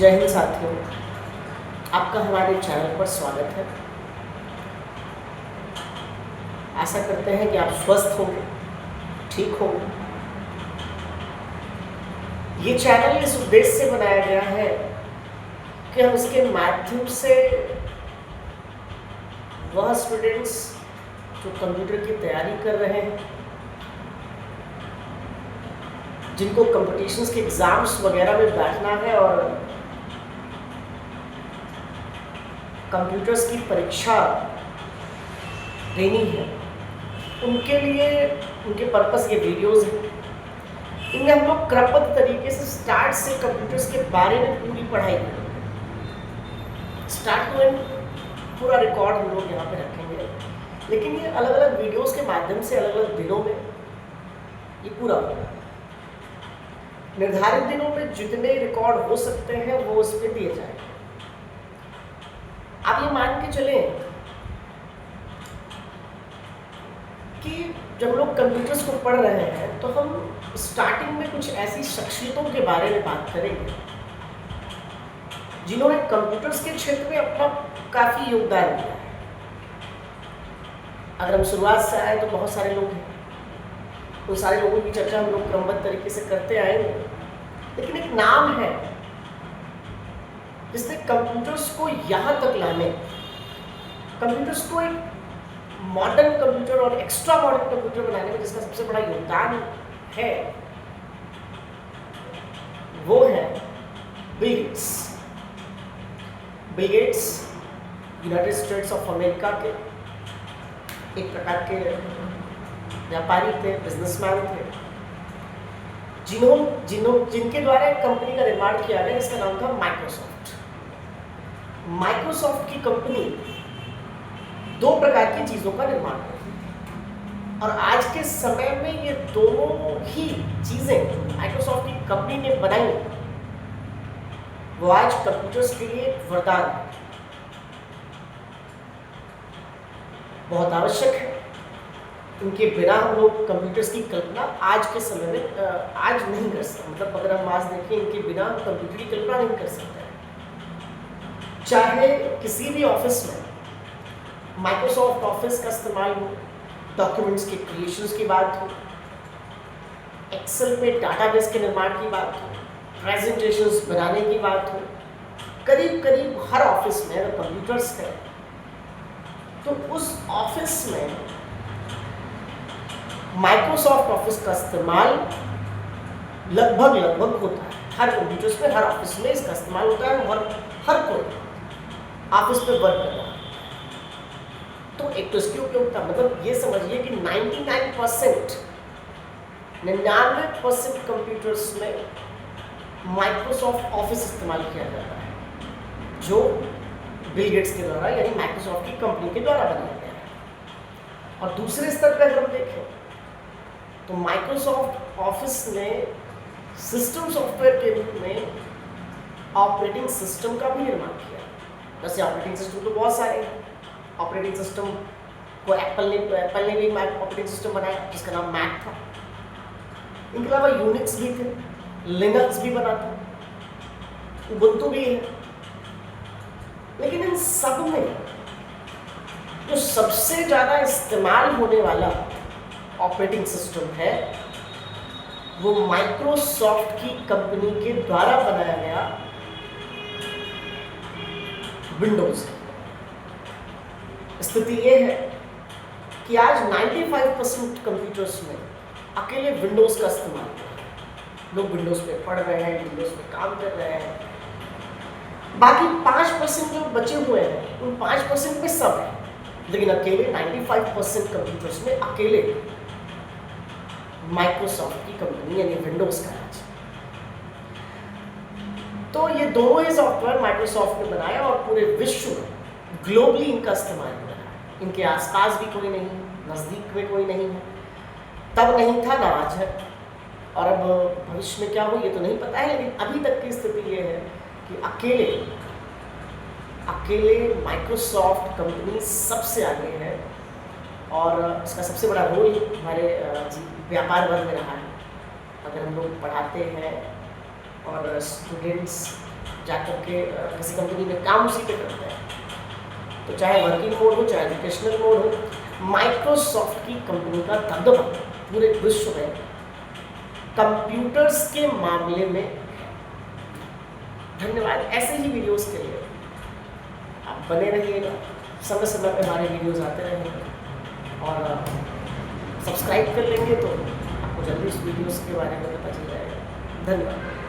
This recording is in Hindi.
जय हिंद साथियों, आपका हमारे चैनल पर स्वागत है। आशा करते हैं कि आप स्वस्थ होंगे, ठीक होंगे। ये चैनल इस उद्देश्य से बनाया गया है कि हम इसके माध्यम से वह स्टूडेंट्स जो कंप्यूटर की तैयारी कर रहे हैं, जिनको कॉम्पिटिशन्स के एग्ज़ाम्स वगैरह में बैठना है और कंप्यूटर्स की परीक्षा देनी है, उनके लिए उनके पर्पस ये वीडियोज़ हैं। इनमें हम लोग क्रमबद्ध तरीके से स्टार्ट से कंप्यूटर्स के बारे में पूरी पढ़ाई करेंगे। स्टार्ट टू एंड पूरा रिकॉर्ड हम लोग यहाँ पे रखेंगे, लेकिन ये अलग अलग वीडियोज़ के माध्यम से अलग अलग दिनों में ये पूरा होगा। निर्धारित दिनों में जितने रिकॉर्ड हो सकते हैं वो उस पर दिए जाएंगे। आप ये मान के चलें कि जब लोग कंप्यूटर्स को पढ़ रहे हैं तो हम स्टार्टिंग में कुछ ऐसी शख्सियतों के बारे में बात करेंगे जिन्होंने कंप्यूटर्स के क्षेत्र में अपना काफ़ी योगदान दिया है। अगर हम शुरुआत से आए तो बहुत सारे लोग हैं, उन सारे लोगों की चर्चा हम लोग क्रमबद्ध तरीके से करते आएंगे, लेकिन एक नाम है जिसने कंप्यूटर्स को यहाँ तक लाने, कंप्यूटर्स को एक मॉडर्न कंप्यूटर और एक्स्ट्रा मॉडर्न कंप्यूटर बनाने में जिसका सबसे बड़ा योगदान है, वो है Bill Gates. Bill Gates United states of America के एक प्रकार के व्यापारी थे, बिजनेसमैन थे, जिनके द्वारा एक कंपनी का निर्माण किया गया जिसका नाम था माइक्रोसॉफ्ट। माइक्रोसॉफ्ट की कंपनी दो प्रकार की चीज़ों का निर्माण करती है और आज के समय में ये दोनों ही चीज़ें माइक्रोसॉफ्ट की कंपनी ने बनाई, वो आज कंप्यूटर्स के लिए एक वरदान है, बहुत आवश्यक है। इनके बिना हम लोग कंप्यूटर्स की कल्पना आज के समय में आज नहीं कर सकते। मतलब अगर हम आज देखें, इनके बिना हम कंप्यूटर की कल्पना नहीं कर सकते। चाहे किसी भी ऑफिस में माइक्रोसॉफ्ट ऑफिस का इस्तेमाल हो, डॉक्यूमेंट्स के क्रिएशंस की बात हो, एक्सेल पे डाटाबेस के निर्माण की बात हो, प्रेजेंटेशंस बनाने की बात हो, करीब करीब हर ऑफिस में अगर कंप्यूटर्स है तो उस ऑफिस में माइक्रोसॉफ्ट ऑफिस का इस्तेमाल लगभग होता है। हर कंप्यूटर्स में, हर ऑफिस में इसका इस्तेमाल होता है और हर कोई ऑफिस पे वर्क कर रहा है। तो एक तो इसकी उपयोगिता, मतलब ये समझिए कि 99% कंप्यूटर्स में माइक्रोसॉफ्ट ऑफिस इस्तेमाल किया जाता है, जो बिल गेट्स के द्वारा यानी माइक्रोसॉफ्ट की कंपनी के द्वारा बनाया गया है। और दूसरे स्तर पर अगर हम देखें तो माइक्रोसॉफ्ट ऑफिस ने सिस्टम सॉफ्टवेयर के रूप में ऑपरेटिंग सिस्टम का भी निर्माण किया। वैसे ऑपरेटिंग सिस्टम तो बहुत सारे हैं। ऑपरेटिंग सिस्टम को एप्पल ने भी ऑपरेटिंग सिस्टम बनाया जिसका नाम मैक था। इनके अलावा यूनिक्स भी थे, लिनक्स भी बना था, उबुंटू भी है। लेकिन इन सब में जो सबसे ज़्यादा इस्तेमाल होने वाला ऑपरेटिंग सिस्टम है वो माइक्रोसॉफ्ट की कंपनी के द्वारा बनाया गया विंडोज़ है। स्थिति ये है कि आज 95% कंप्यूटर्स में अकेले विंडोज़ का इस्तेमाल हो रहा है। लोग विंडोज़ पे पढ़ रहे हैं, विंडोज़ पे काम कर रहे हैं। बाकी 5% जो बचे हुए हैं उन 5% में सब है, लेकिन अकेले 95% कंप्यूटर्स में अकेले माइक्रोसॉफ्ट की कंपनी यानी विंडोज़ का राज। तो ये दोनों ही सॉफ्टवेयर माइक्रोसॉफ्ट ने बनाया और पूरे विश्व में ग्लोबली इनका इस्तेमाल हो रहा है। इनके आसपास भी कोई नहीं, नज़दीक में कोई नहीं है, तब नहीं था ना आज है, और अब भविष्य में क्या हो ये तो नहीं पता है। लेकिन अभी तक की स्थिति ये है कि अकेले माइक्रोसॉफ्ट कंपनी सबसे आगे है और इसका सबसे बड़ा रोल हमारे व्यापार वर्ग में रहा है। अगर हम लोग पढ़ाते हैं और स्टूडेंट्स जाकर के किसी कंपनी में काम उसी पे करते हैं। तो चाहे वर्किंग मोड हो, चाहे एजुकेशनल मोड हो, माइक्रोसॉफ्ट की कंपनी का दबदबा पूरे विश्व में कंप्यूटर्स के मामले में। धन्यवाद। ऐसे ही वीडियोस के लिए आप बने रहिएगा, समय समय पे हमारे वीडियोस आते रहेंगे और सब्सक्राइब कर लेंगे तो आपको जल्दी इस वीडियोस के बारे में पता चल जाएगा। धन्यवाद।